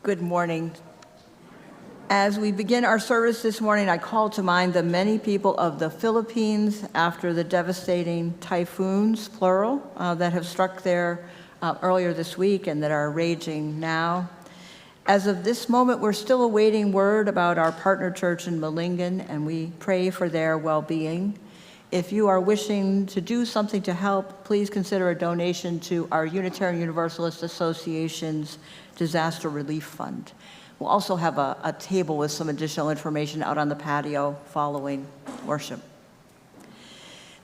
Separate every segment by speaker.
Speaker 1: Good morning. As we begin our service this morning, I call to mind the many people of the Philippines after the devastating typhoons, plural, that have struck there earlier this week and that are raging now. As of this moment, we're still awaiting word about our partner church in Malingan, and we pray for their well-being. If you are wishing to do something to help, please consider a donation to our Unitarian Universalist Association's Disaster Relief Fund. We'll also have a table with some additional information out on the patio following worship.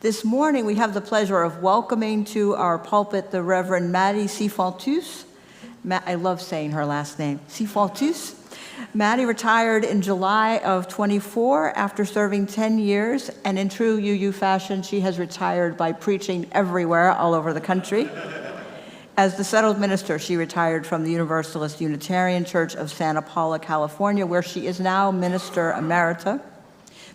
Speaker 1: This morning, we have the pleasure of welcoming to our pulpit the Reverend Maddie Sifantus. I love saying her last name, Sifantus. Maddie retired in July of 24 after serving 10 years, and in true UU fashion, she has retired by preaching everywhere all over the country. As the settled minister, she retired from the Universalist Unitarian Church of Santa Paula, California, where she is now Minister Emerita.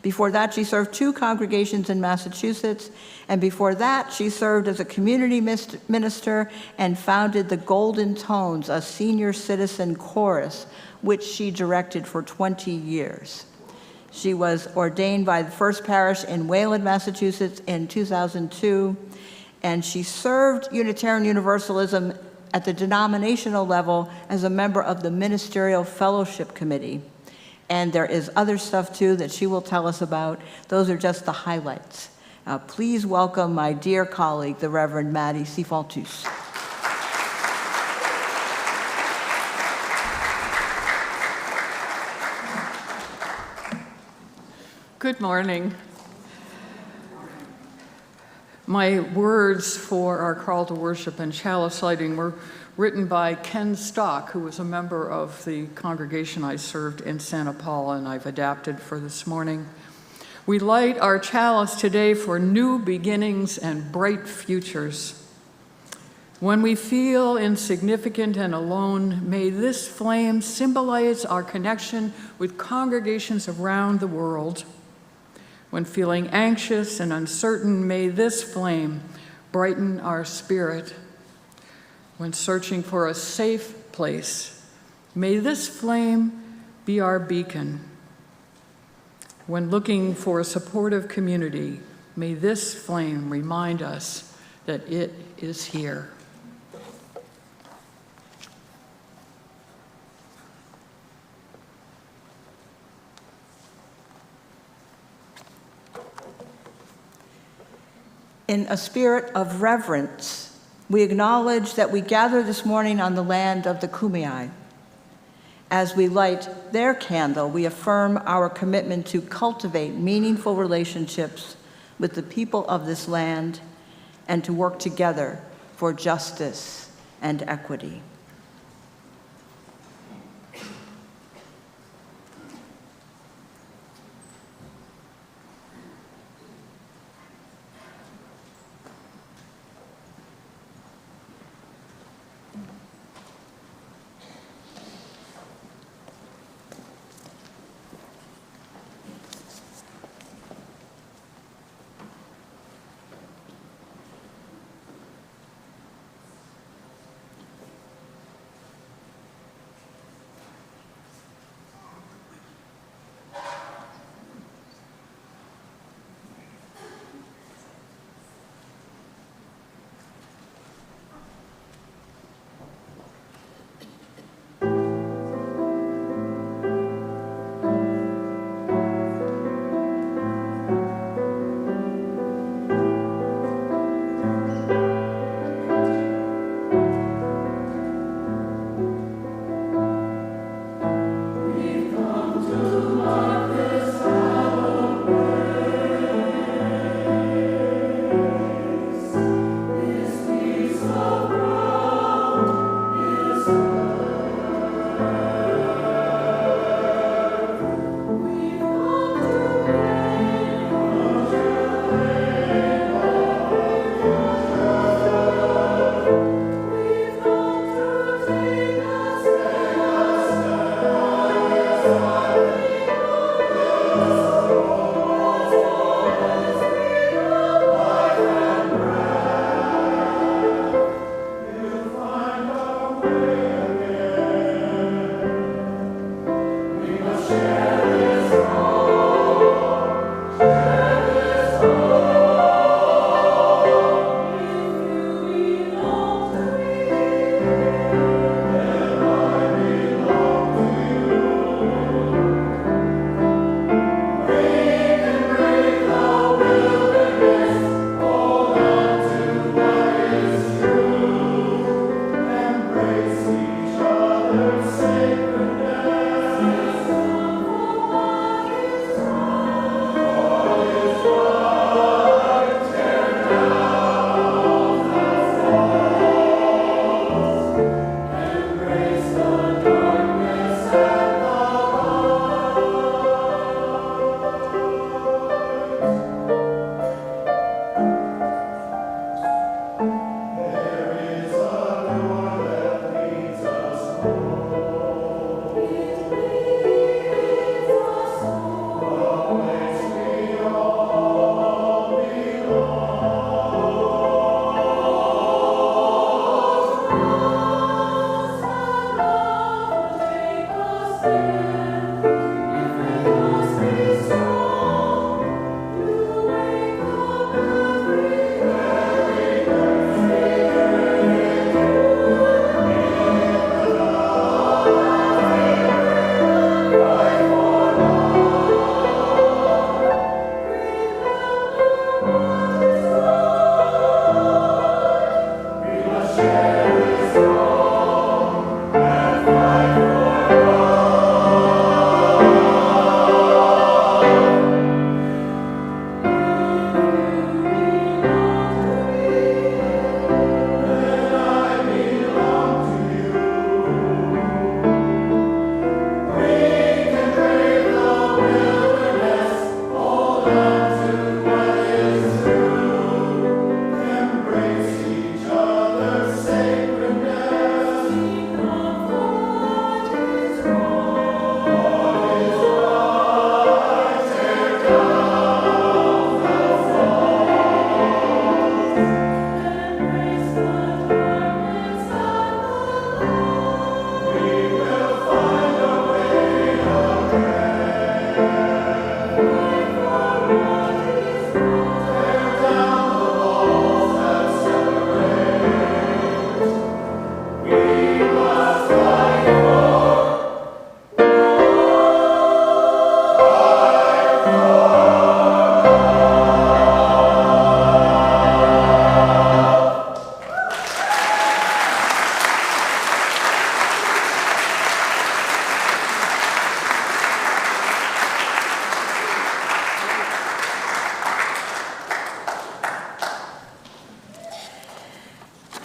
Speaker 1: Before that, she served 2 congregations in Massachusetts, and before that, she served as a community minister and founded the Golden Tones, a senior citizen chorus, which she directed for 20 years. She was ordained by the First Parish in Wayland, Massachusetts in 2002, and she served Unitarian Universalism at the denominational level as a member of the Ministerial Fellowship Committee. And there is other stuff too that she will tell us about. Those are just the highlights. Please welcome my dear colleague, the Reverend Maddie Sifantus.
Speaker 2: Good morning. My words for our call to worship and chalice lighting were written by Ken Stock, who was a member of the congregation I served in Santa Paula, and I've adapted for this morning. We light our chalice today for new beginnings and bright futures. When we feel insignificant and alone, may this flame symbolize our connection with congregations around the world. When feeling anxious and uncertain, may this flame brighten our spirit. When searching for a safe place, may this flame be our beacon. When looking for a supportive community, may this flame remind us that it is here.
Speaker 1: In a spirit of reverence, we acknowledge that we gather this morning on the land of the Kumeyaay. As we light their candle, we affirm our commitment to cultivate meaningful relationships with the people of this land and to work together for justice and equity.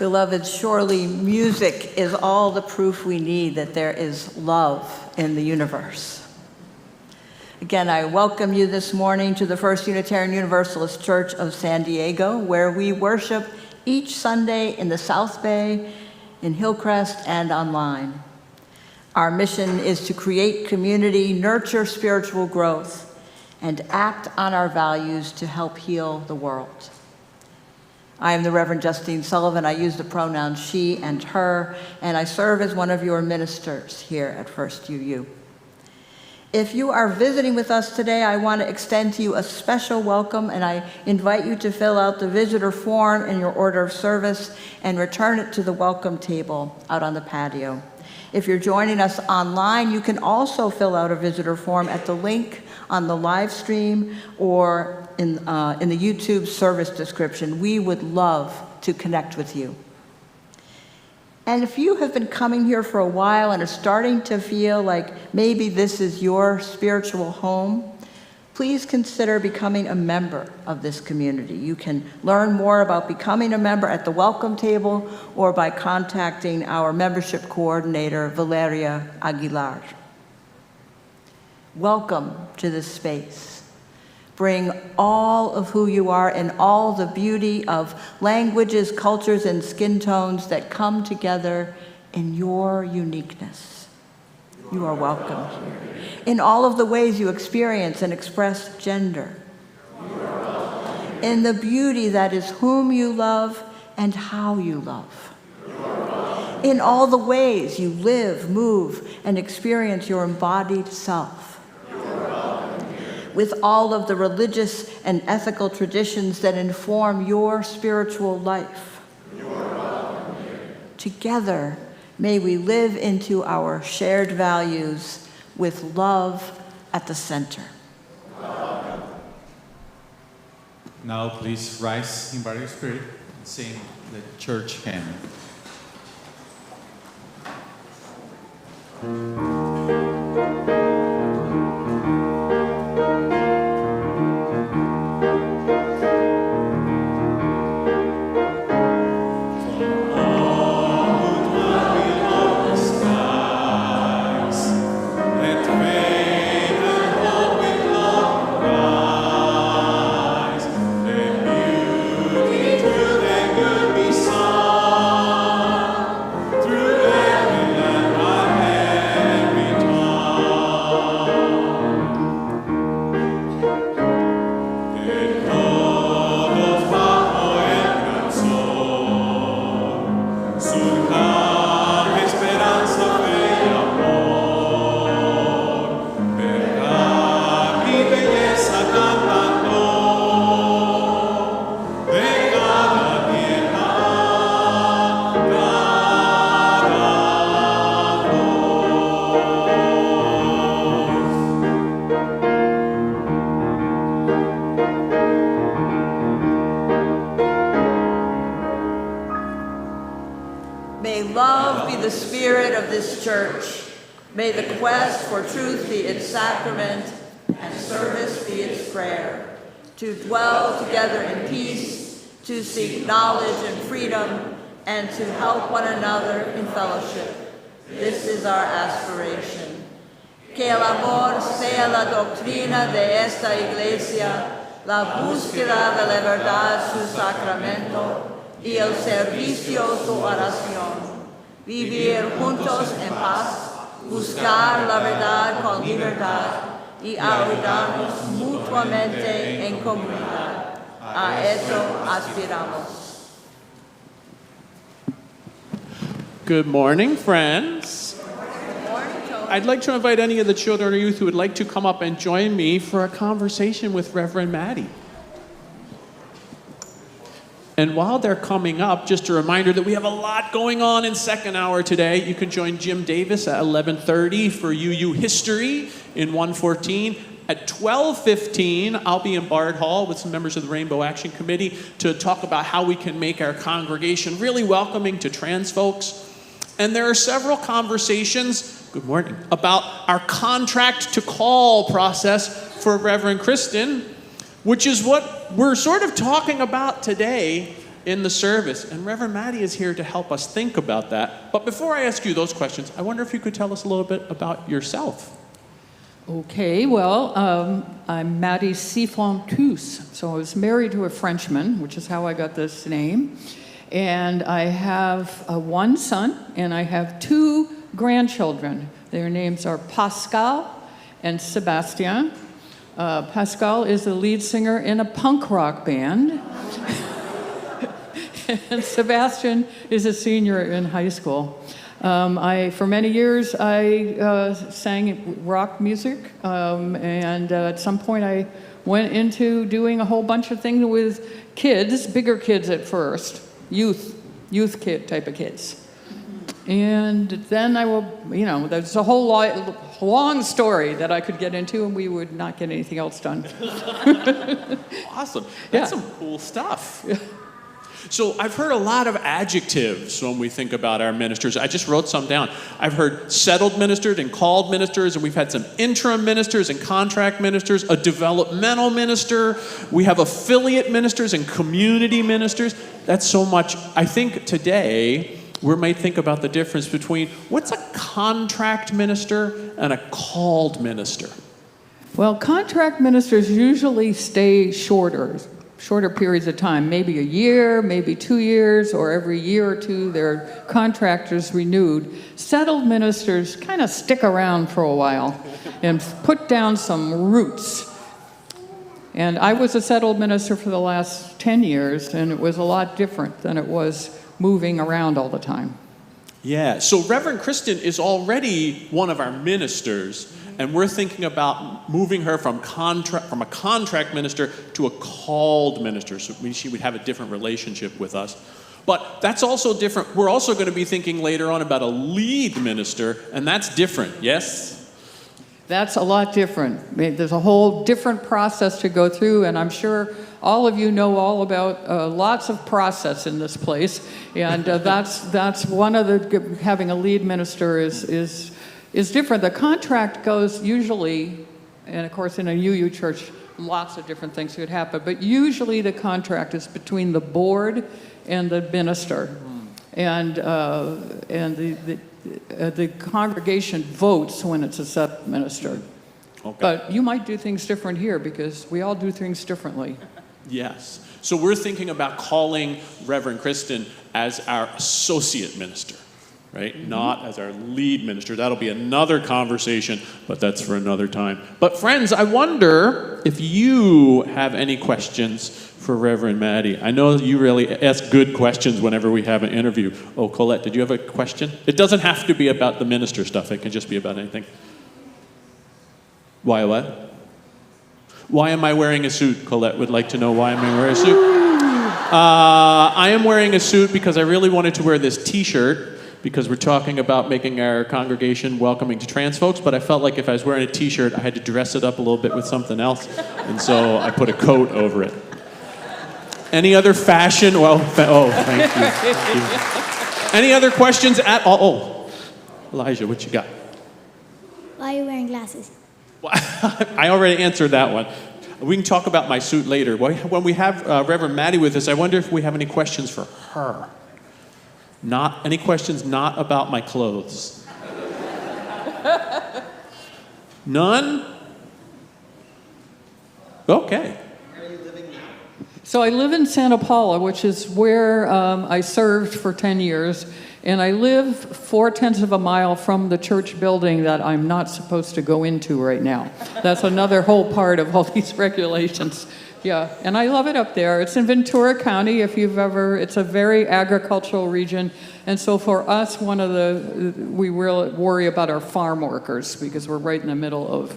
Speaker 1: Beloved, surely music is all the proof we need that there is love in the universe. Again, I welcome you this morning to the First Unitarian Universalist Church of San Diego, where we worship each Sunday in the South Bay, in Hillcrest, and online. Our mission is to create community, nurture spiritual growth, and act on our values to help heal the world. I am the Reverend Justine Sullivan. I use the pronouns she and her, and I serve as one of your ministers here at First UU. If you are visiting with us today, I want to extend to you a special welcome, and I invite you to fill out the visitor form in your order of service and return it to the welcome table out on the patio. If you're joining us online, you can also fill out a visitor form at the link on the live stream or in the YouTube service description. We would love to connect with you. And if you have been coming here for a while and are starting to feel like maybe this is your spiritual home, please consider becoming a member of this community. You can learn more about becoming a member at the welcome table or by contacting our membership coordinator, Valeria Aguilar. Welcome to this space. Bring all of who you are and all the beauty of languages, cultures, and skin tones that come together in your uniqueness. You are welcome here. In all of the ways you experience and express gender. In the beauty that is whom you love and how you love. In all the ways you live, move, and experience your embodied self. With all of the religious and ethical traditions that inform your spiritual life. Together, may we live into our shared values with love at the center.
Speaker 3: Now please rise in body and spirit and sing the church hymn.
Speaker 1: May love be the spirit of this church. May the quest for truth be its sacrament and service be its prayer. To dwell together in peace, to seek knowledge and freedom, and to help one another in fellowship. This is our aspiration. Que el amor sea la doctrina de esta iglesia, la búsqueda de la verdad su sacramento, y el servicio su oración. Vivir juntos en paz, buscar la verdad con libertad y ayudarnos mutuamente en comunidad. A eso aspiramos.
Speaker 4: Good morning, friends.
Speaker 1: Good morning, Tony.
Speaker 4: I'd like to invite any of the children or youth who would like to come up and join me for a conversation with Reverend Maddie. And while they're coming up, just a reminder that we have a lot going on in second hour today. You can join Jim Davis at 11:30 for UU History in 114. At 12:15, I'll be in Bard Hall with some members of the Rainbow Action Committee to talk about how we can make our congregation really welcoming to trans folks. And there are several conversations, good morning, about our contract to call process for Reverend Kristen, which is what we're sort of talking about today in the service. And Reverend Maddie is here to help us think about that. But before I ask you those questions, I wonder if you could tell us a little bit about yourself.
Speaker 2: Okay, well, I'm Maddie Sifantus. So I was married to a Frenchman, which is how I got this name. And I have one son, and I have two grandchildren. Their names are Pascal and Sebastien. Pascal is the lead singer in a punk rock band. And Sebastian is a senior in high school. For many years, I sang rock music, and at some point I went into doing a whole bunch of things with kids, bigger kids at first, youth kid type of kids. And then there's a whole long story that I could get into, and we would not get anything else done.
Speaker 4: Awesome. That's some cool stuff. Yeah. So I've heard a lot of adjectives when we think about our ministers. I just wrote some down. I've heard settled ministers and called ministers, and we've had some interim ministers and contract ministers, a developmental minister. We have affiliate ministers and community ministers. That's so much. I think today we might think about the difference between what's a contract minister and a called minister.
Speaker 2: Well, contract ministers usually stay shorter periods of time, maybe a year, maybe 2 years, or every year or two their contract is renewed. Settled ministers kind of stick around for a while and put down some roots. And I was a settled minister for the last 10 years, and it was a lot different than it was moving around all the time.
Speaker 4: Yeah, so Reverend Kristen is already one of our ministers, and we're thinking about moving her from a contract minister to a called minister, so she would have a different relationship with us. But that's also different. We're also going to be thinking later on about a lead minister, and that's different, yes?
Speaker 2: That's a lot different. I mean, there's a whole different process to go through, and I'm sure all of you know all about lots of process in this place, and that's one of the, having a lead minister is different. The contract goes usually, and of course in a UU church, lots of different things could happen, but usually the contract is between the board and the minister, and the congregation votes when it's a set minister.
Speaker 4: Okay.
Speaker 2: But you might do things different here because we all do things differently.
Speaker 4: Yes. So we're thinking about calling Reverend Kristen as our associate minister, right? Mm-hmm. Not as our lead minister. That'll be another conversation, but that's for another time. But friends, I wonder if you have any questions for Reverend Maddie. I know you really ask good questions whenever we have an interview. Oh, Colette, did you have a question? It doesn't have to be about the minister stuff. It can just be about anything. Why what? Why am I wearing a suit? Colette would like to know why am I wearing a suit. I am wearing a suit because I really wanted to wear this T-shirt because we're talking about making our congregation welcoming to trans folks, but I felt like if I was wearing a T-shirt, I had to dress it up a little bit with something else, and so I put a coat over it. Any other fashion? Well, thank you. Thank you. Any other questions at all? Oh, Elijah, what you got?
Speaker 5: Why are you wearing glasses?
Speaker 4: Well, I already answered that one. We can talk about my suit later. When we have Reverend Maddie with us, I wonder if we have any questions for her. Not any questions not about my clothes. None? Okay.
Speaker 2: So I live in Santa Paula, which is where I served for 10 years, and I live 4/10 of a mile from the church building that I'm not supposed to go into right now. That's another whole part of all these regulations. Yeah, and I love it up there. It's in Ventura County, if you've ever, it's a very agricultural region, and so for us, we really worry about our farm workers because we're right in the middle of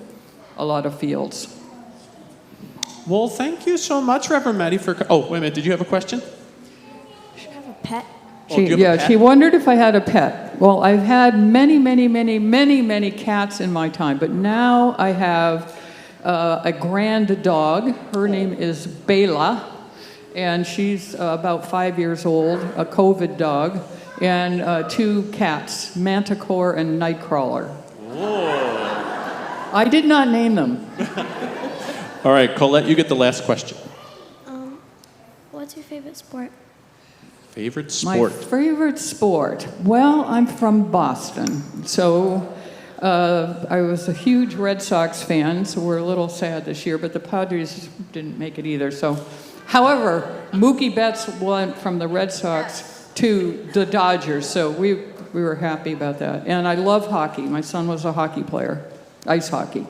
Speaker 2: a lot of fields.
Speaker 4: Well, thank you so much, Reverend Maddie, for... Oh, wait a minute. Did you have a question?
Speaker 5: Do you have a pet?
Speaker 2: She wondered if I had a pet. Well, I've had many cats in my time, but now I have a grand dog. Her name is Bela, and she's about 5 years old, a COVID dog, and 2 cats, Manticore and Nightcrawler.
Speaker 4: Whoa.
Speaker 2: I did not name them.
Speaker 4: All right, Colette, you get the last question.
Speaker 5: What's your favorite sport?
Speaker 4: Favorite
Speaker 2: My
Speaker 4: sport?
Speaker 2: favorite sport? Well, I'm from Boston, so I was a huge Red Sox fan, so we're a little sad this year, but the Padres didn't make it either. So, however, Mookie Betts went from the Red Sox to the Dodgers, so we were happy about that. And I love hockey. My son was a hockey player, ice hockey.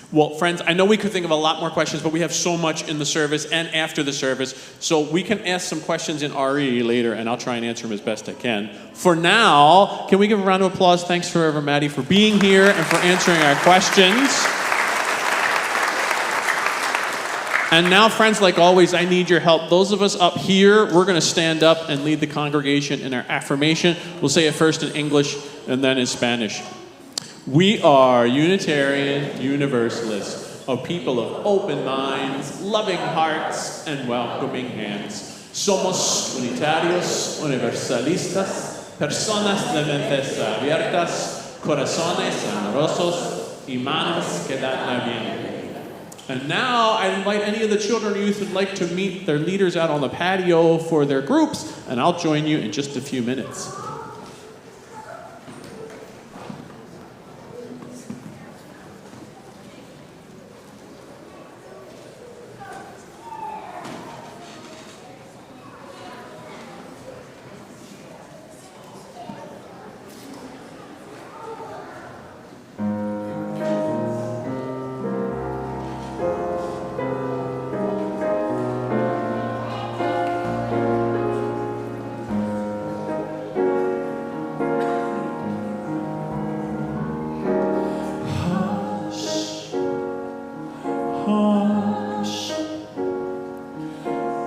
Speaker 4: Well, friends, I know we could think of a lot more questions, but we have so much in the service and after the service, so we can ask some questions in RE later, and I'll try and answer them as best I can. For now, can we give a round of applause? Thanks for Reverend Maddie for being here and for answering our questions. And now, friends, like always, I need your help. Those of us up here, we're going to stand up and lead the congregation in our affirmation. We'll say it first in English and then in Spanish. We are Unitarian Universalists, a people of open minds, loving hearts, and welcoming hands. Somos unitarios, universalistas, personas de mentes abiertas, corazones amorosos, y manos que dan la bien. And now I invite any of the children or youth who'd like to meet their leaders out on the patio for their groups, and I'll join you in just a few minutes.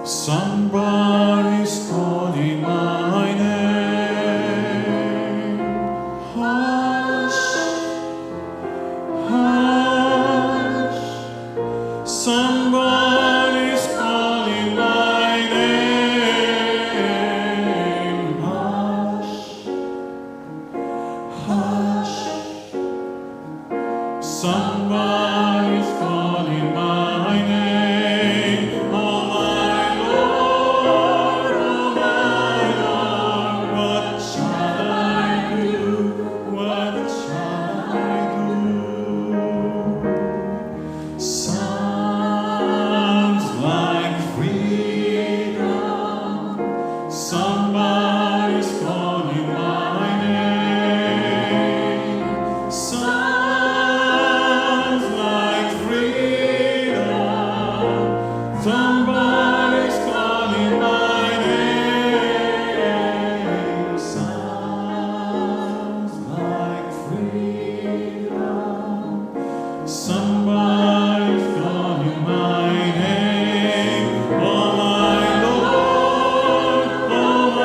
Speaker 6: Somebody's calling my name. Hush, hush. Somebody's calling my name. Hush, hush. Somebody's calling my name. Oh my Lord, what shall I do? What shall I do? Sounds like freedom. Somebody's calling my name. Sounds like freedom. Somebody's calling my name. Sounds like freedom. Somebody's calling my name. Oh my Lord, what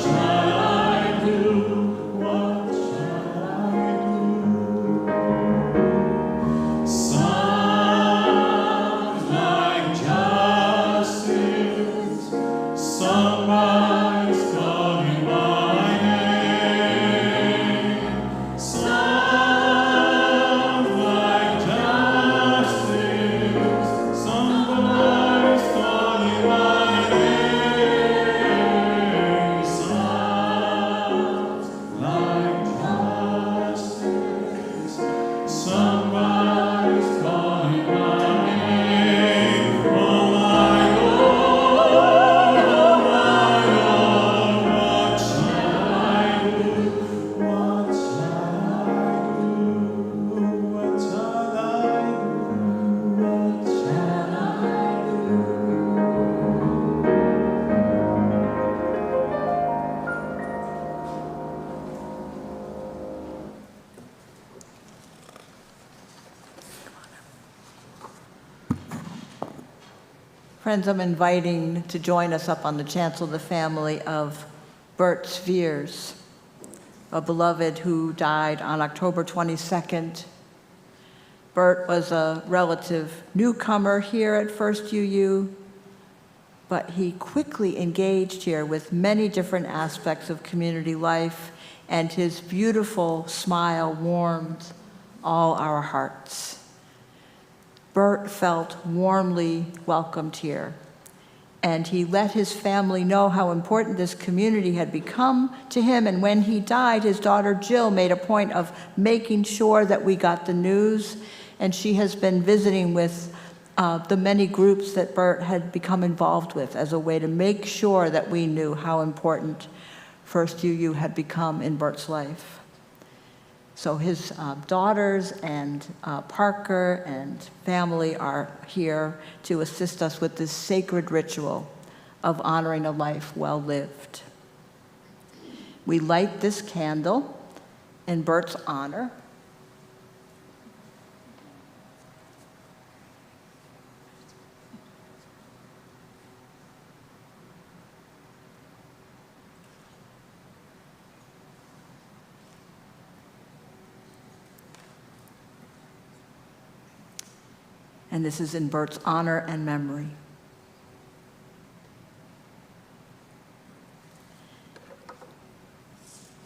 Speaker 6: shall I do? What shall I do? Sounds like justice. Somebody's calling my name. Sounds like justice. Somebody's calling my name. Sounds like justice. Somebody's calling my name. Oh my Lord, what shall I do? What shall I do? What shall I do? What shall I do?
Speaker 1: Friends, I'm inviting to join us up on the chancel the family of Bert Sveers, a beloved who died on October 22nd. Bert was a relative newcomer here at First UU, but he quickly engaged here with many different aspects of community life, and his beautiful smile warmed all our hearts. Bert felt warmly welcomed here, And he let his family know how important this community had become to him. And when he died, his daughter Jill made a point of making sure that we got the news. And she has been visiting with the many groups that Bert had become involved with as a way to make sure that we knew how important First UU had become in Bert's life. So his daughters and Parker and family are here to assist us with this sacred ritual of honoring a life well lived. We light this candle in Bert's honor. And this is in Bert's honor and memory.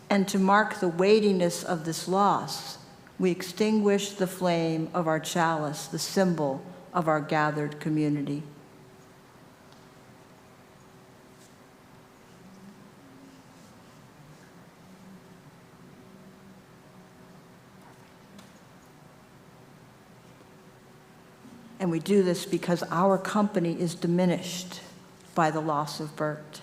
Speaker 1: And to mark the weightiness of this loss, we extinguish the flame of our chalice, the symbol of our gathered community. And we do this because our company is diminished by the loss of Bert.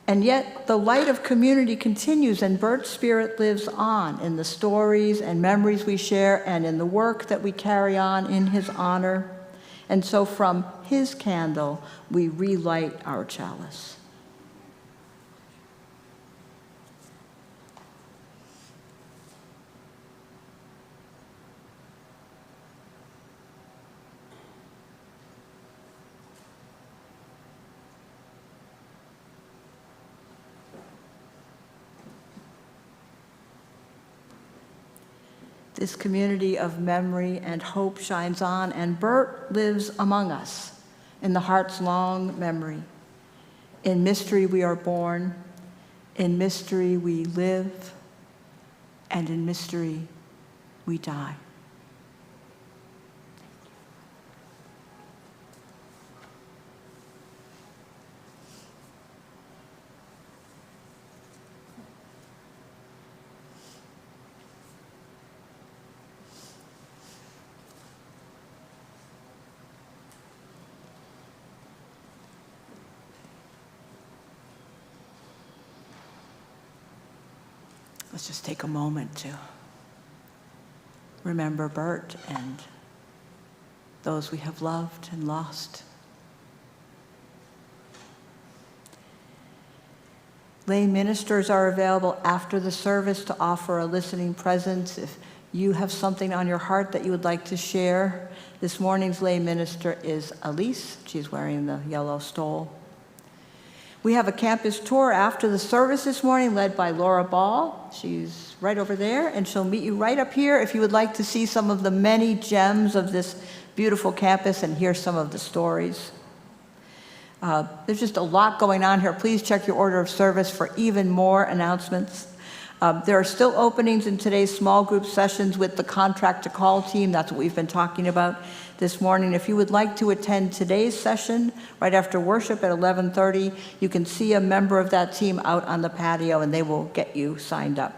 Speaker 1: And yet the light of community continues, and Bert's spirit lives on in the stories and memories we share and in the work that we carry on in his honor. And so from his candle, we relight our chalice. This community of memory and hope shines on, and Bert lives among us in the heart's long memory. In mystery we are born, in mystery we live, and in mystery we die. Let's just take a moment to remember Bert and those we have loved and lost. Lay ministers are available after the service to offer a listening presence. If you have something on your heart that you would like to share, this morning's lay minister is Elise. She's wearing the yellow stole. We have a campus tour after the service this morning led by Laura Ball. She's right over there, and she'll meet you right up here if you would like to see some of the many gems of this beautiful campus and hear some of the stories. There's just a lot going on here. Please check your order of service for even more announcements. There are still openings in today's small group sessions with the contract to call team. That's what we've been talking about this morning. If you would like to attend today's session right after worship at 11:30, you can see a member of that team out on the patio and they will get you signed up.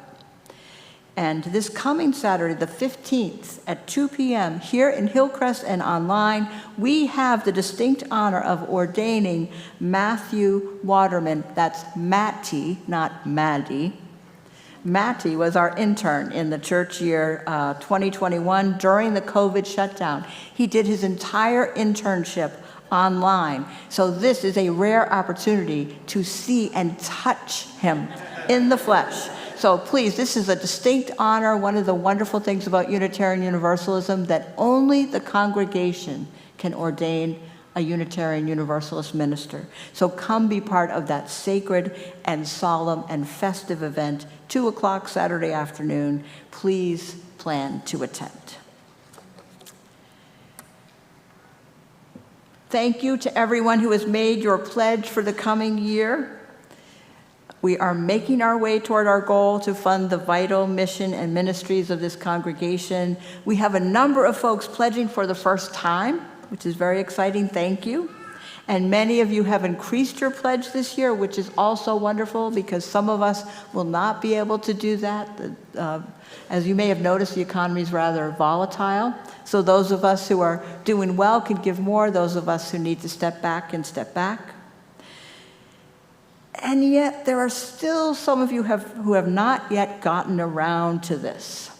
Speaker 1: And this coming Saturday, the 15th at 2 p.m. here in Hillcrest and online, we have the distinct honor of ordaining Matthew Waterman. That's Matty, not Maddie. Maddie was our intern in the church year 2021 during the COVID shutdown. He did his entire internship online. So this is a rare opportunity to see and touch him in the flesh. So please, this is a distinct honor. One of the wonderful things about Unitarian Universalism that only the congregation can ordain a Unitarian Universalist minister. So come be part of that sacred and solemn and festive event, 2 o'clock Saturday afternoon. Please plan to attend. Thank you to everyone who has made your pledge for the coming year. We are making our way toward our goal to fund the vital mission and ministries of this congregation. We have a number of folks pledging for the first time, which is very exciting. Thank you. And many of you have increased your pledge this year, which is also wonderful because some of us will not be able to do that. As you may have noticed, the economy is rather volatile. So those of us who are doing well can give more. Those of us who need to step back can step back. And yet there are still some of you who have not yet gotten around to this.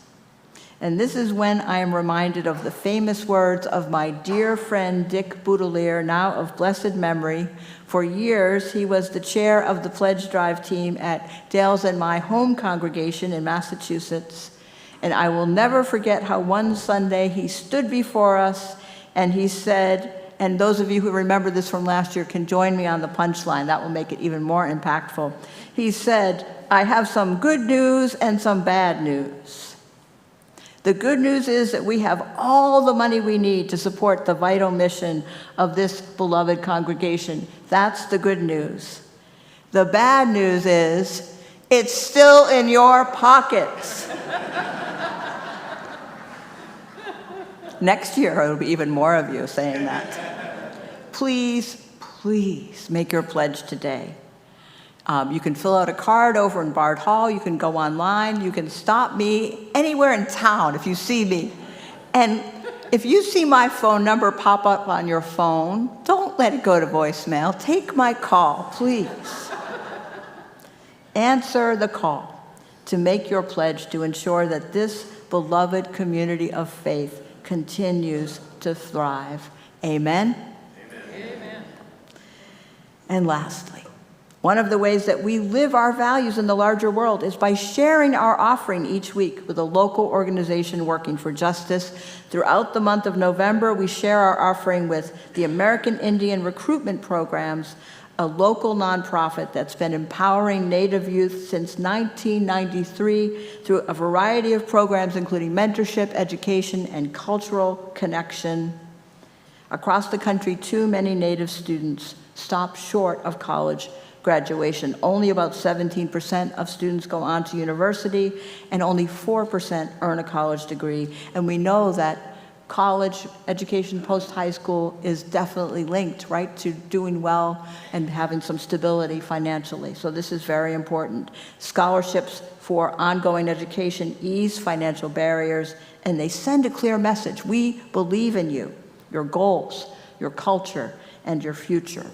Speaker 1: And this is when I am reminded of the famous words of my dear friend Dick Boudelier, now of blessed memory. For years, he was the chair of the pledge drive team at Dale's and my home congregation in Massachusetts. And I will never forget how one Sunday he stood before us and he said, and those of you who remember this from last year can join me on the punchline. That will make it even more impactful. He said, I have some good news and some bad news. The good news is that we have all the money we need to support the vital mission of this beloved congregation. That's the good news. The bad news is it's still in your pockets. Next year, it'll be even more of you saying that. Please, please make your pledge today. You can fill out a card over in Bard Hall. You can go online. You can stop me anywhere in town if you see me. And if you see my phone number pop up on your phone, don't let it go to voicemail. Take my call, please. Answer the call to make your pledge to ensure that this beloved community of faith continues to thrive. Amen?
Speaker 2: Amen.
Speaker 1: And lastly, one of the ways that we live our values in the larger world is by sharing our offering each week with a local organization working for justice. Throughout the month of November, we share our offering with the American Indian Recruitment Programs, a local nonprofit that's been empowering Native youth since 1993 through a variety of programs, including mentorship, education, and cultural connection. Across the country, too many Native students stop short of college graduation. Only about 17% of students go on to university, and only 4% earn a college degree. And we know that college education post-high school is definitely linked, right, to doing well and having some stability financially. So this is very important. Scholarships for ongoing education ease financial barriers, and they send a clear message. We believe in you, your goals, your culture, and your future.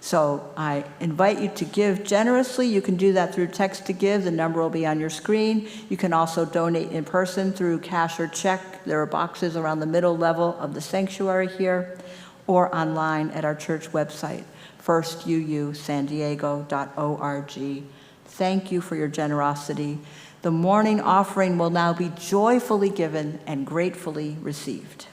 Speaker 1: So I invite you to give generously. You can do that through text to give. The number will be on your screen. You can also donate in person through cash or check. There are boxes around the middle level of the sanctuary here, or online at our church website, firstuusandiego.org. Thank you for your generosity. The morning offering will now be joyfully given and gratefully received.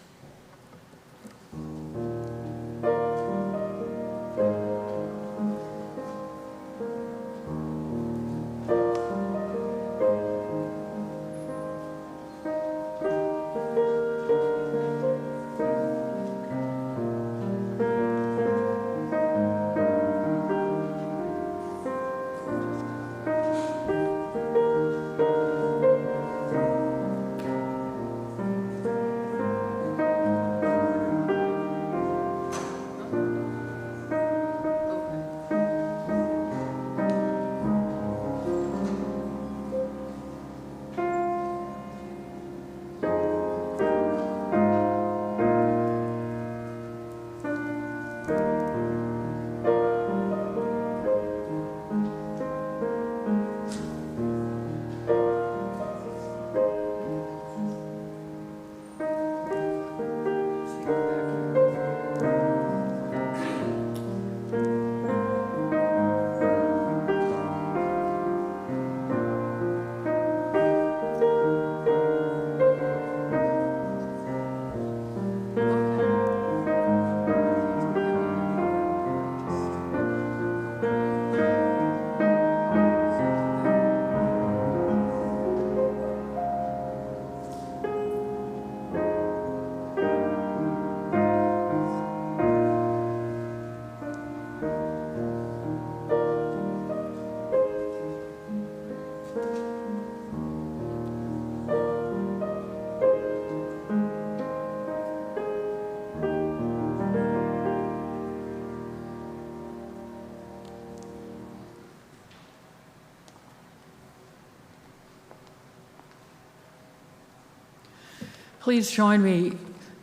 Speaker 2: Please join me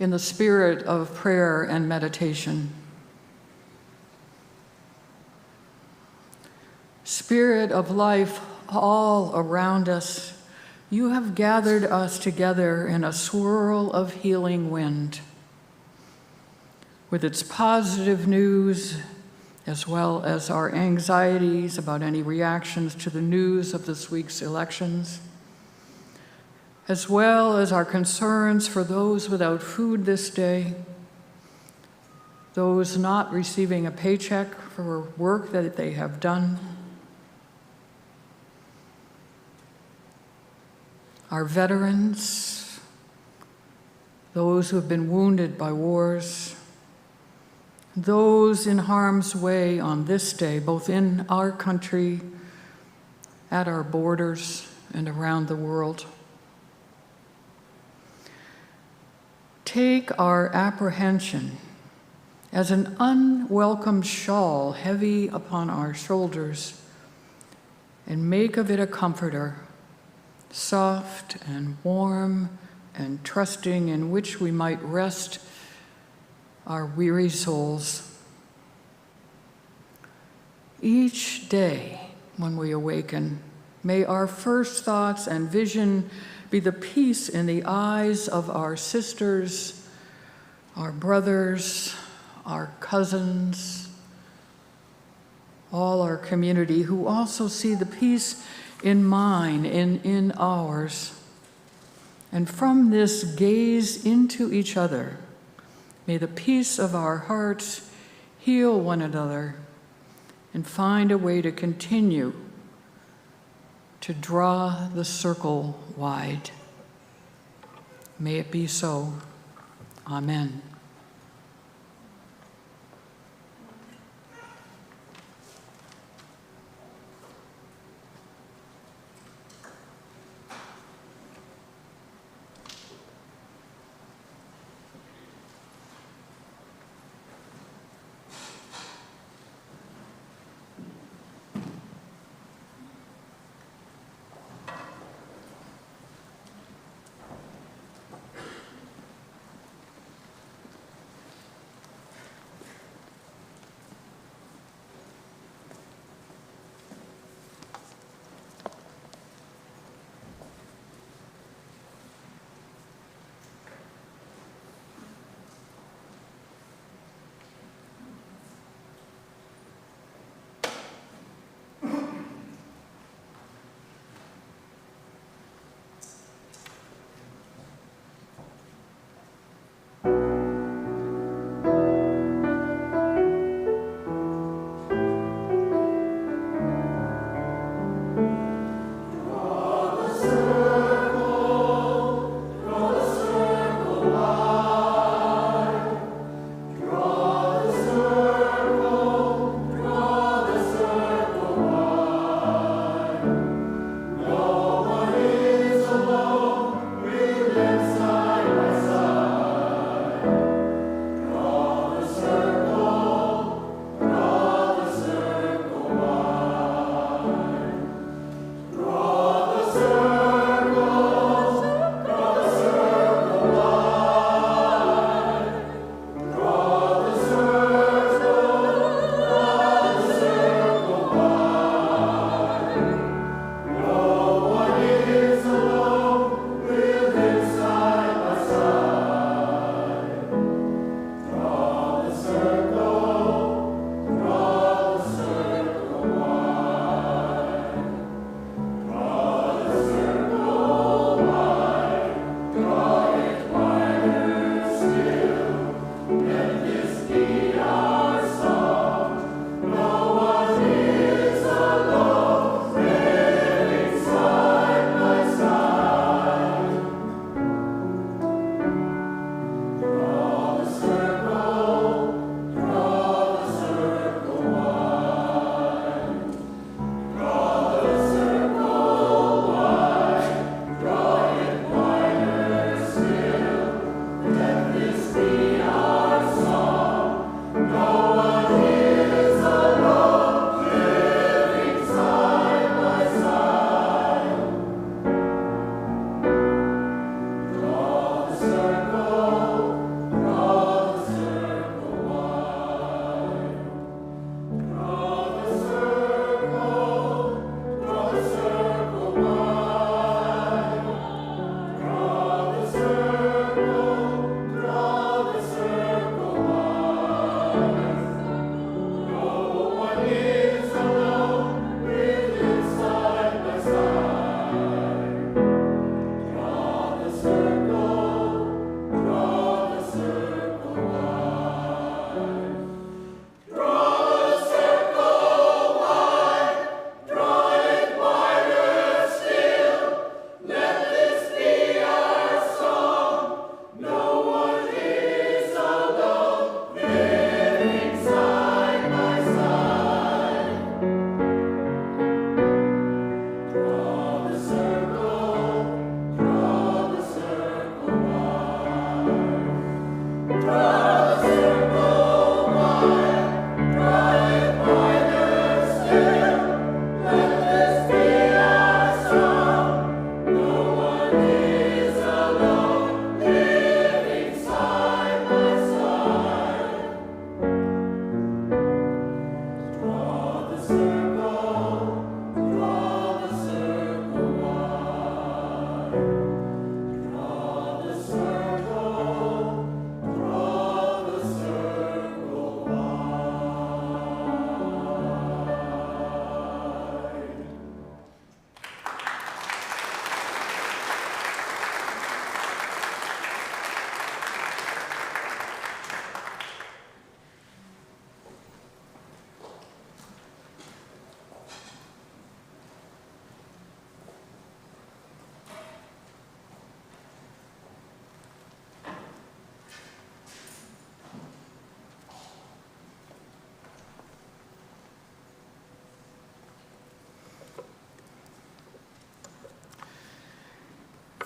Speaker 2: in the spirit of prayer and meditation. Spirit of life all around us, you have gathered us together in a swirl of healing wind. With its positive news, as well as our anxieties about any reactions to the news of this week's elections, as well as our concerns for those without food this day, those not receiving a paycheck for work that they have done, our veterans, those who have been wounded by wars, those in harm's way on this day, both in our country, at our borders, and around the world. Take our apprehension as an unwelcome shawl heavy upon our shoulders and make of it a comforter, soft and warm and trusting, in which we might rest our weary souls. Each day when we awaken, may our first thoughts and vision be the peace in the eyes of our sisters, our brothers, our cousins, all our community, who also see the peace in mine and in ours. And from this gaze into each other, may the peace of our hearts heal one another and find a way to continue to draw the circle wide. May it be so. Amen.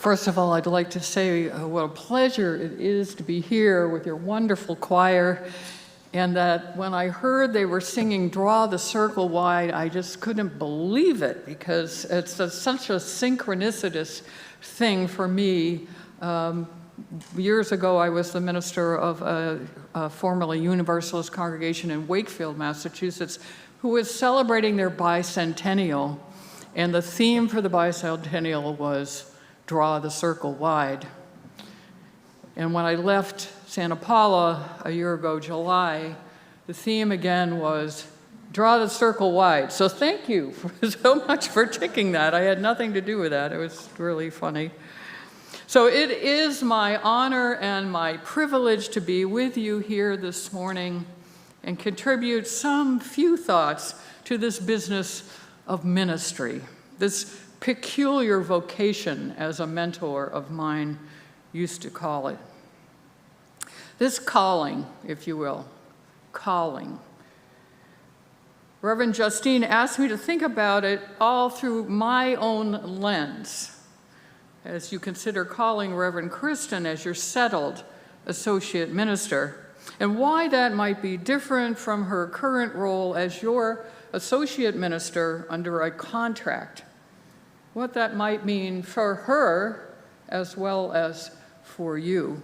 Speaker 2: First of all, I'd like to say what a pleasure it is to be here with your wonderful choir, and that when I heard they were singing Draw the Circle Wide, I just couldn't believe it, because it's such a synchronicitous thing for me. Years ago, I was the minister of a formerly Universalist congregation in Wakefield, Massachusetts, who was celebrating their bicentennial, and the theme for the bicentennial was Draw the Circle Wide. And when I left Santa Paula a year ago, July, the theme again was Draw the Circle Wide. So thank you so much for ticking that. I had nothing to do with that. It was really funny. So it is my honor and my privilege to be with you here this morning and contribute some few thoughts to this business of ministry, this peculiar vocation, as a mentor of mine used to call it. This calling, if you will, calling. Reverend Justine asked me to think about it all through my own lens, as you consider calling Reverend Kristen as your settled associate minister, and why that might be different from her current role as your associate minister under a contract. What that might mean for her as well as for you.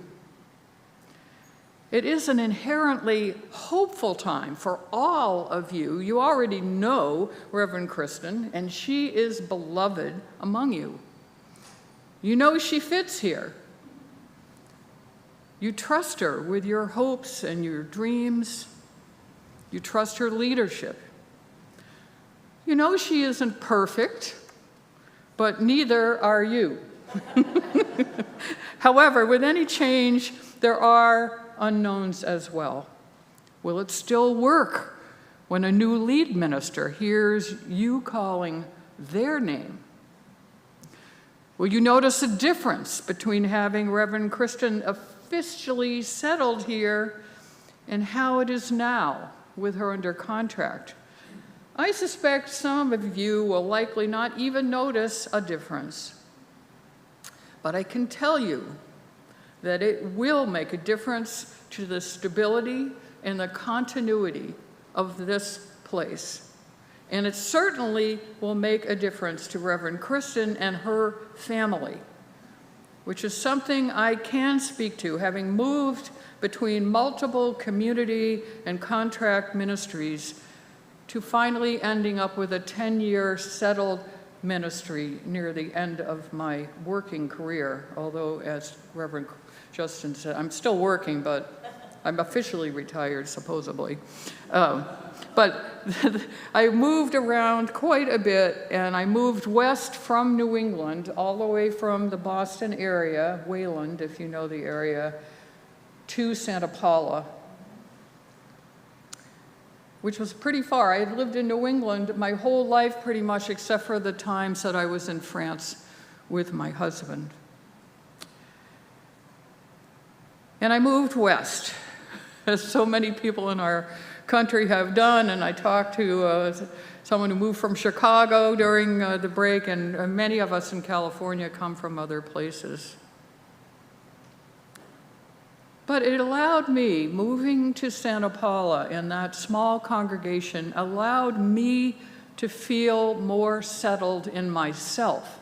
Speaker 2: It is an inherently hopeful time for all of you. You already know Reverend Kristen, and she is beloved among you. You know she fits here. You trust her with your hopes and your dreams. You trust her leadership. You know she isn't perfect, but neither are you. However, with any change, there are unknowns as well. Will it still work when a new lead minister hears you calling their name? Will you notice a difference between having Reverend Kristen officially settled here and how it is now with her under contract? I suspect some of you will likely not even notice a difference. But I can tell you that it will make a difference to the stability and the continuity of this place. And it certainly will make a difference to Reverend Kristen and her family, which is something I can speak to, having moved between multiple community and contract ministries to finally ending up with a 10-year settled ministry near the end of my working career. Although, as Reverend Justin said, I'm still working, but I'm officially retired, supposedly. But I moved around quite a bit, and I moved west from New England, all the way from the Boston area, Wayland, if you know the area, to Santa Paula, which was pretty far. I had lived in New England my whole life pretty much, except for the times that I was in France with my husband. And I moved west, as so many people in our country have done, and I talked to someone who moved from Chicago during the break, and many of us in California come from other places. But it allowed me, moving to Santa Paula in that small congregation, allowed me to feel more settled in myself,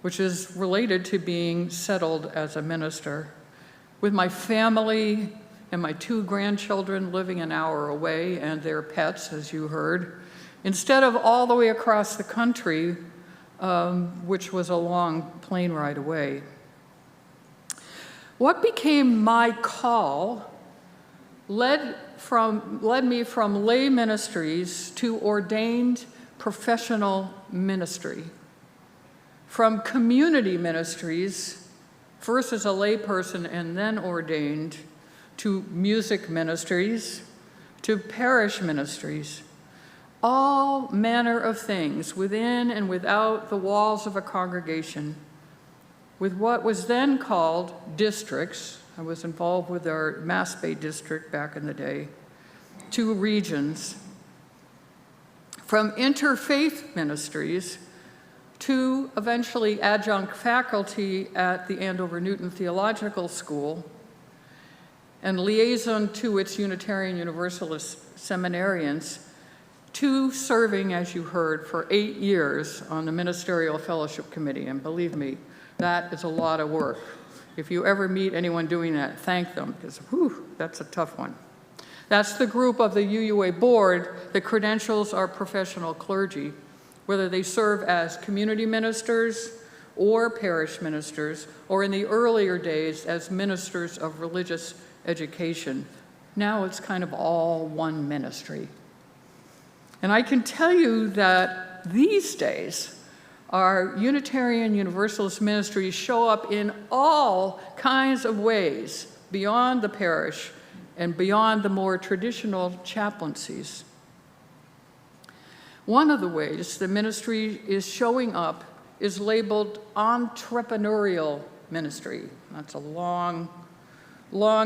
Speaker 2: which is related to being settled as a minister, with my family and my 2 grandchildren living an hour away, and their pets, as you heard, instead of all the way across the country, which was a long plane ride away. What became my call led me from lay ministries to ordained professional ministry. From community ministries, first as a layperson and then ordained, to music ministries, to parish ministries. All manner of things within and without the walls of a congregation, with what was then called districts. I was involved with our Mass Bay district back in the day, to regions. From interfaith ministries to eventually adjunct faculty at the Andover Newton Theological School and liaison to its Unitarian Universalist seminarians, to serving, as you heard, for 8 years on the Ministerial Fellowship Committee. And believe me, that is a lot of work. If you ever meet anyone doing that, thank them, because whew, that's a tough one. That's the group of the UUA board. The credentials are professional clergy, whether they serve as community ministers or parish ministers, or in the earlier days as ministers of religious education. Now it's kind of all one ministry. And I can tell you that these days, our Unitarian Universalist ministries show up in all kinds of ways beyond the parish and beyond the more traditional chaplaincies. One of the ways the ministry is showing up is labeled entrepreneurial ministry. That's a long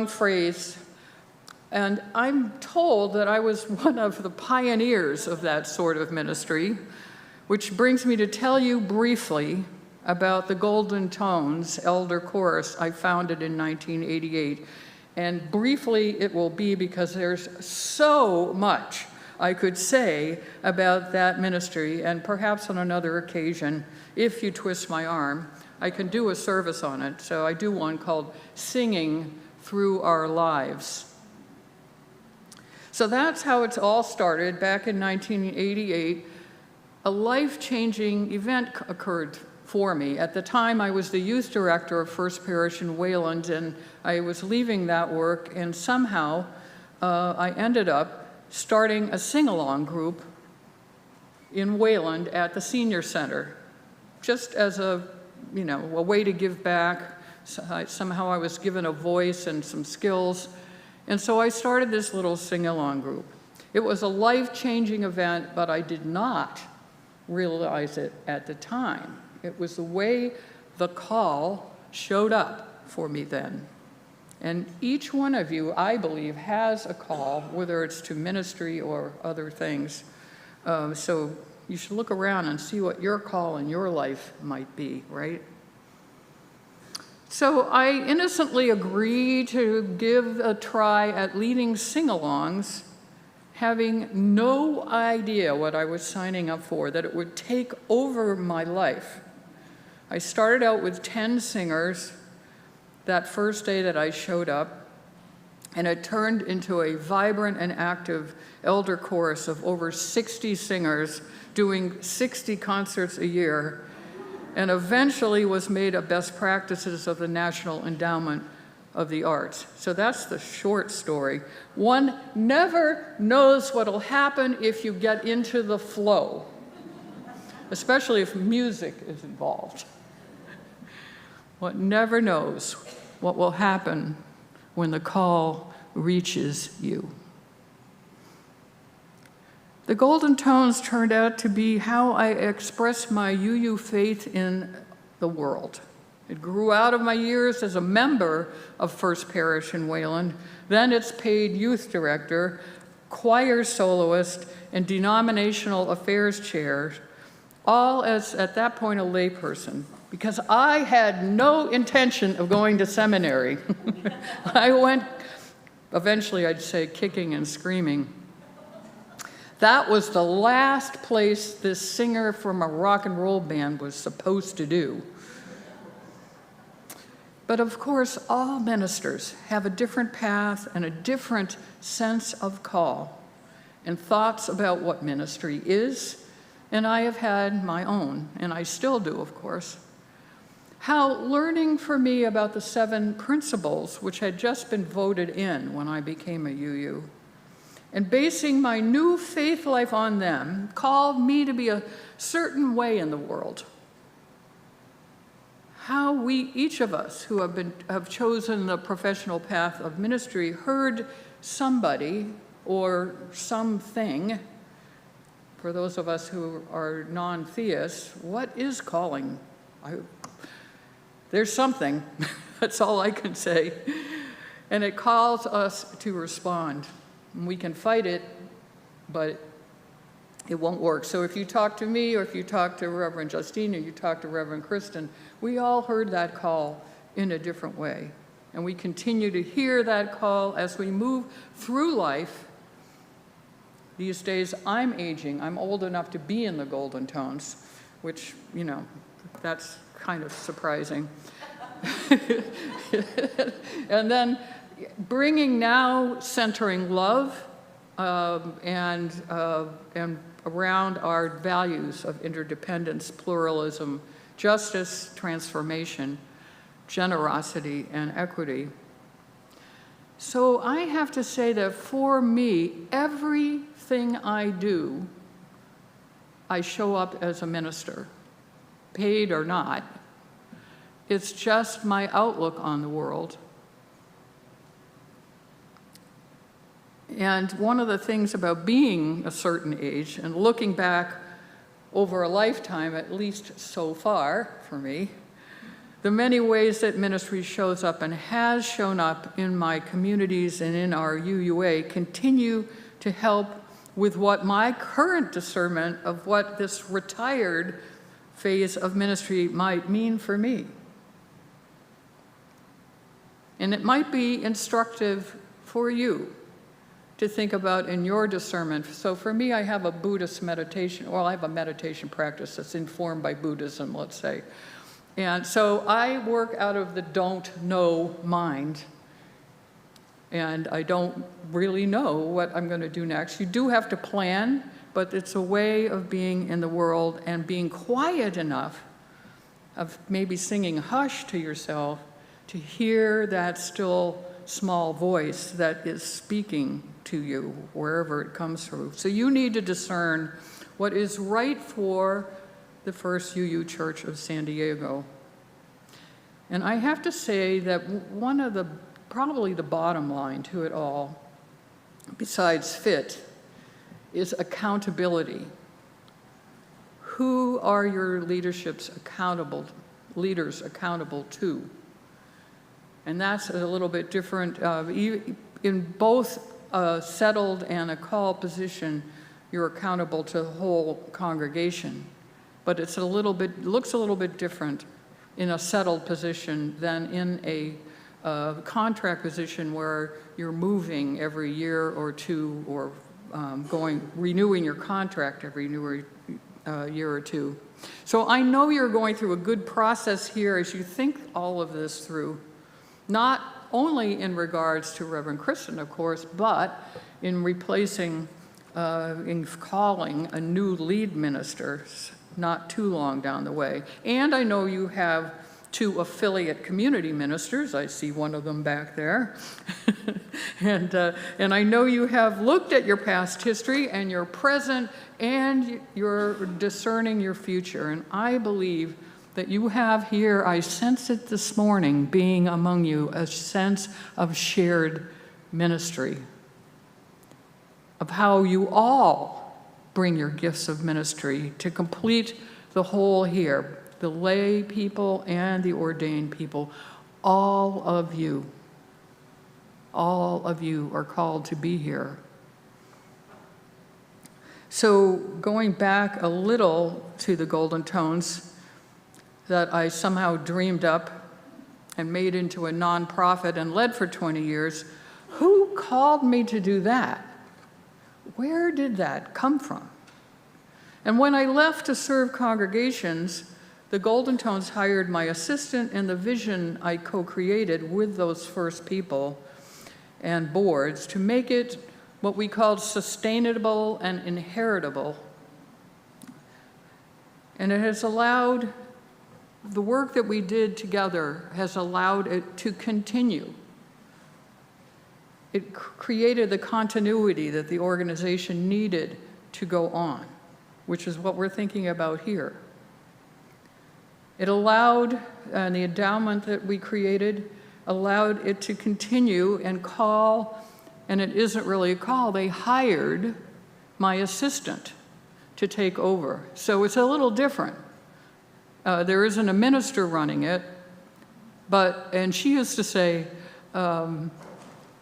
Speaker 2: phrase. And I'm told that I was one of the pioneers of that sort of ministry, which brings me to tell you briefly about the Golden Tones Elder Chorus I founded in 1988. And briefly it will be because there's so much I could say about that ministry, and perhaps on another occasion, if you twist my arm, I can do a service on it. So I do one called Singing Through Our Lives. So that's how it's all started back in 1988. A life-changing event occurred for me. At the time, I was the youth director of First Parish in Wayland, and I was leaving that work, and somehow I ended up starting a sing-along group in Wayland at the senior center, just as a way to give back. Somehow I was given a voice and some skills. And so I started this little sing-along group. It was a life-changing event, but I did not realize it at the time. It was the way the call showed up for me then. And each one of you, I believe, has a call, whether it's to ministry or other things. So you should look around and see what your call in your life might be, right? So I innocently agreed to give a try at leading sing-alongs, having no idea what I was signing up for, that it would take over my life. I started out with 10 singers that first day that I showed up, and it turned into a vibrant and active elder chorus of over 60 singers doing 60 concerts a year, and eventually was made a best practices of the National Endowment of the Arts. So that's the short story. One never knows what'll happen if you get into the flow, especially if music is involved. One never knows what will happen when the call reaches you. The Golden Tones turned out to be how I express my UU faith in the world. It grew out of my years as a member of First Parish in Wayland, then its paid youth director, choir soloist, and denominational affairs chair, all as, at that point, a layperson, because I had no intention of going to seminary. I went, eventually I'd say, kicking and screaming. That was the last place this singer from a rock and roll band was supposed to do. But of course, all ministers have a different path and a different sense of call and thoughts about what ministry is, and I have had my own, and I still do, of course. How learning for me about the 7 principles, which had just been voted in when I became a UU, and basing my new faith life on them, called me to be a certain way in the world. How we, each of us who have chosen the professional path of ministry, heard somebody or something. For those of us who are non-theists, what is calling? There's something. That's all I can say. And it calls us to respond. And we can fight it, but it won't work. So if you talk to me, or if you talk to Reverend Justine, or you talk to Reverend Kristen, we all heard that call in a different way. And we continue to hear that call as we move through life. These days, I'm aging. I'm old enough to be in the Golden Tones, which, you know, that's kind of surprising. And then bringing now, centering love and around our values of interdependence, pluralism, justice, transformation, generosity, and equity. So I have to say that for me, everything I do, I show up as a minister, paid or not. It's just my outlook on the world. And one of the things about being a certain age and looking back over a lifetime, at least so far for me, the many ways that ministry shows up and has shown up in my communities and in our UUA continue to help with what my current discernment of what this retired phase of ministry might mean for me. And it might be instructive for you to think about in your discernment. So for me, I have a Buddhist meditation, well, I have a meditation practice that's informed by Buddhism, let's say. And so I work out of the don't know mind. And I don't really know what I'm going to do next. You do have to plan, but it's a way of being in the world and being quiet enough, of maybe singing hush to yourself, to hear that still small voice that is speaking to you wherever it comes through. So you need to discern what is right for the First UU Church of San Diego. And I have to say that one of the, probably the bottom line to it all, besides fit, is accountability. Who are your leaders accountable to? And that's a little bit different. In both a settled and a call position, you're accountable to the whole congregation. But it's looks a little bit different in a settled position than in a contract position where you're moving every year or two, or renewing your contract every year or two. So I know you're going through a good process here as you think all of this through. Not only in regards to Reverend Kristen, of course, but in replacing, in calling a new lead minister not too long down the way. And I know you have 2 affiliate community ministers. I see one of them back there. And I know you have looked at your past history and your present, and you're discerning your future. And I believe that you have here, I sense it this morning, being among you, a sense of shared ministry, of how you all bring your gifts of ministry to complete the whole here, the lay people and the ordained people. All of you are called to be here. So going back a little to the Golden Tones, that I somehow dreamed up and made into a nonprofit and led for 20 years. Who called me to do that? Where did that come from? And when I left to serve congregations, the Golden Tones hired my assistant, and the vision I co-created with those first people and boards to make it what we called sustainable and inheritable. And it has allowed, the work that we did together has allowed it to continue. It created the continuity that the organization needed to go on, which is what we're thinking about here. It allowed, and the endowment that we created allowed it to continue and call, and it isn't really a call, they hired my assistant to take over. So it's a little different. There isn't a minister running it, and she used to say,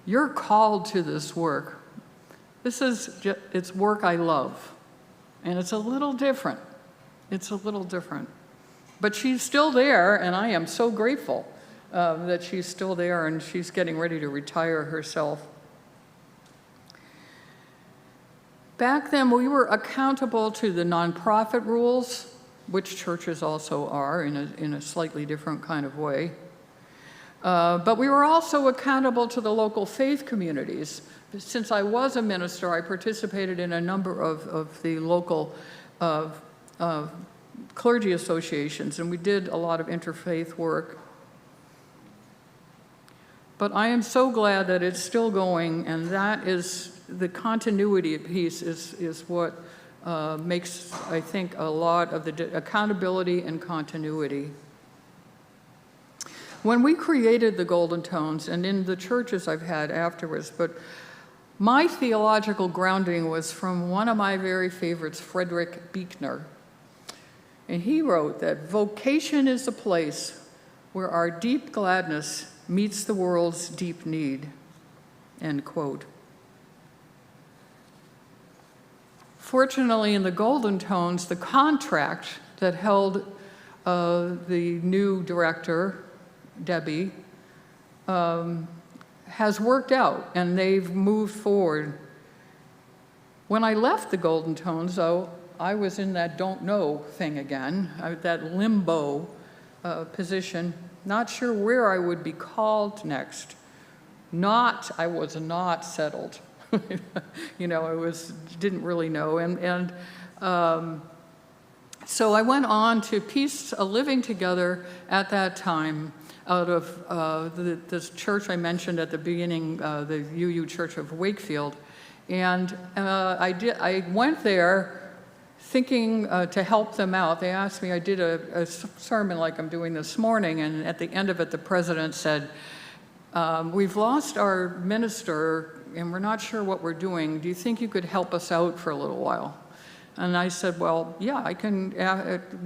Speaker 2: you're called to this work. It's work I love. And it's a little different. It's a little different. But she's still there, and I am so grateful that she's still there, and she's getting ready to retire herself. Back then, we were accountable to the nonprofit rules, which churches also are in a slightly different kind of way. But we were also accountable to the local faith communities. Since I was a minister, I participated in a number of the local clergy associations, and we did a lot of interfaith work. But I am so glad that it's still going, and that is the continuity piece is what makes, I think, a lot of the accountability and continuity. When we created the Golden Tones, and in the churches I've had afterwards, but my theological grounding was from one of my very favorites, Frederick Buechner. And he wrote that vocation is the place where our deep gladness meets the world's deep need, end quote. Fortunately, in the Golden Tones, the contract that held the new director, Debbie, has worked out, and they've moved forward. When I left the Golden Tones, though, I was in that don't know thing again, that limbo position, not sure where I would be called next. I was not settled. You know, didn't really know. And so I went on to piece a living together at that time out of this church I mentioned at the beginning, the UU Church of Wakefield. And I went there thinking to help them out. They asked me, I did a sermon like I'm doing this morning, and at the end of it, the president said, we've lost our minister, and we're not sure what we're doing. Do you think you could help us out for a little while? And I said, well, yeah, I can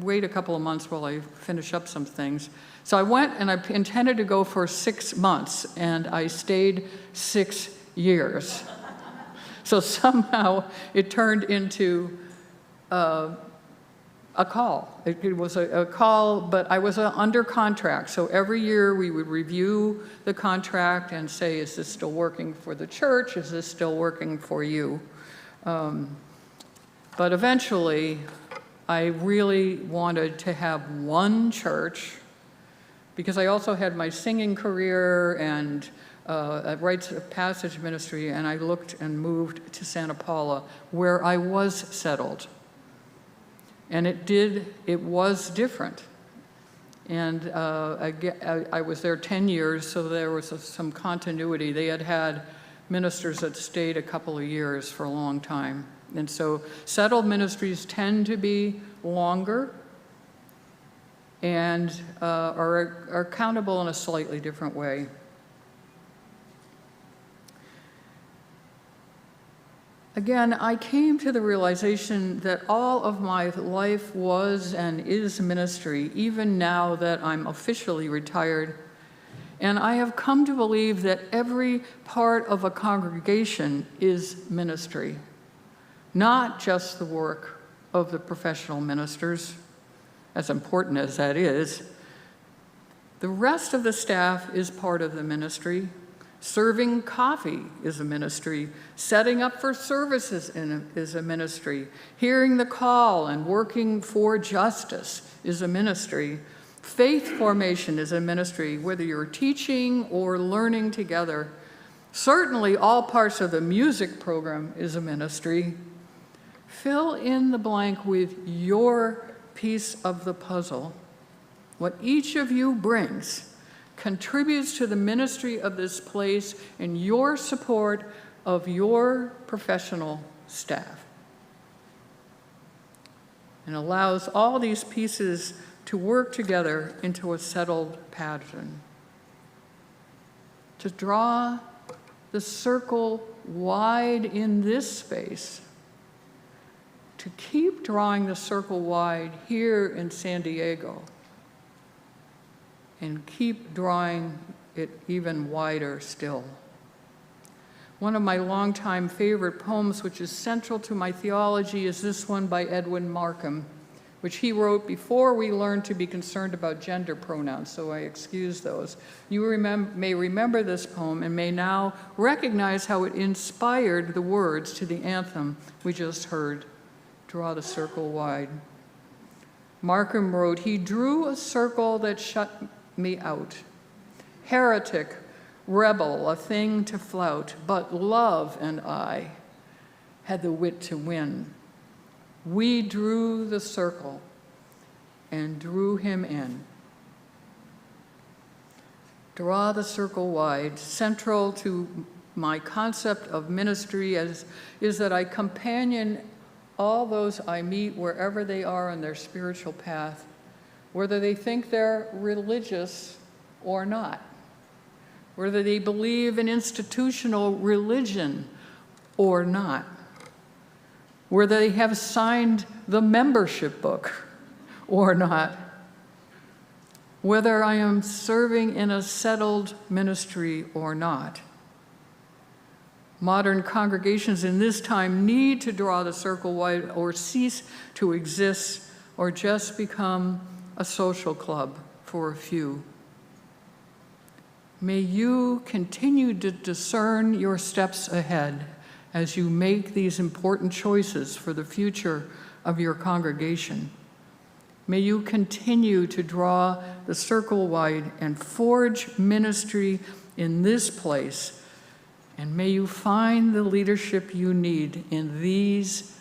Speaker 2: wait a couple of months while I finish up some things. So I went, and I intended to go for 6 months, and I stayed 6 years. So somehow it turned into a call. It was a call, but I was under contract. So every year we would review the contract and say, is this still working for the church? Is this still working for you? But eventually, I really wanted to have one church, because I also had my singing career and a rites of passage ministry, and I looked and moved to Santa Paula, where I was settled. And it was different. And I was there 10 years, so there was some continuity. They had ministers that stayed a couple of years for a long time. And so settled ministries tend to be longer and are accountable in a slightly different way. Again, I came to the realization that all of my life was and is ministry, even now that I'm officially retired. And I have come to believe that every part of a congregation is ministry, not just the work of the professional ministers, as important as that is. The rest of the staff is part of the ministry. Serving coffee is a ministry. Setting up for services is a ministry. Hearing the call and working for justice is a ministry. Faith formation is a ministry, whether you're teaching or learning together. Certainly, all parts of the music program is a ministry. Fill in the blank with your piece of the puzzle. What each of you brings contributes to the ministry of this place and your support of your professional staff. And allows all these pieces to work together into a settled pattern. To draw the circle wide in this space, to keep drawing the circle wide here in San Diego, and keep drawing it even wider still. One of my longtime favorite poems, which is central to my theology, is this one by Edwin Markham, which he wrote before we learned to be concerned about gender pronouns, so I excuse those. You may remember this poem and may now recognize how it inspired the words to the anthem we just heard, Draw the Circle Wide. Markham wrote, "He drew a circle that shut me out. Heretic, rebel, a thing to flout, but love and I had the wit to win. We drew the circle and drew him in." Draw the circle wide. Central to my concept of ministry is that I companion all those I meet wherever they are on their spiritual path, whether they think they're religious or not, whether they believe in institutional religion or not, whether they have signed the membership book or not, whether I am serving in a settled ministry or not. Modern congregations in this time need to draw the circle wide or cease to exist or just become a social club for a few. May you continue to discern your steps ahead as you make these important choices for the future of your congregation. May you continue to draw the circle wide and forge ministry in this place. And may you find the leadership you need in these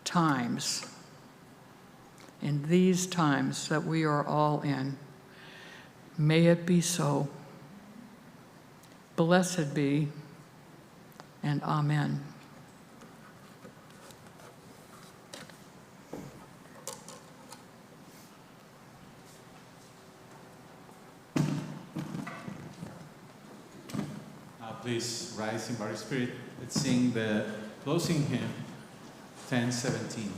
Speaker 2: times that we are all in. May it be so. Blessed be, and amen.
Speaker 3: Now please rise in body spirit. Let's sing the closing hymn, 1017.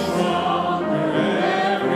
Speaker 6: Strong forever.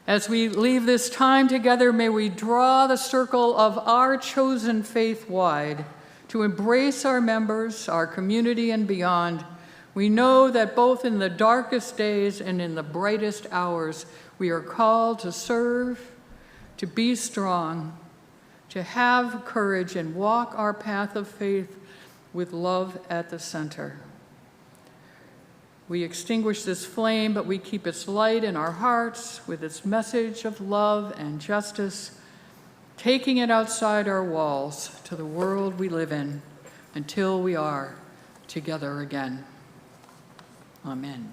Speaker 2: As we leave this time together, may we draw the circle of our chosen faith wide to embrace our members, our community, and beyond. We know that both in the darkest days and in the brightest hours, we are called to serve, to be strong, to have courage and walk our path of faith with love at the center. We extinguish this flame, but we keep its light in our hearts with its message of love and justice, taking it outside our walls to the world we live in until we are together again. Amen.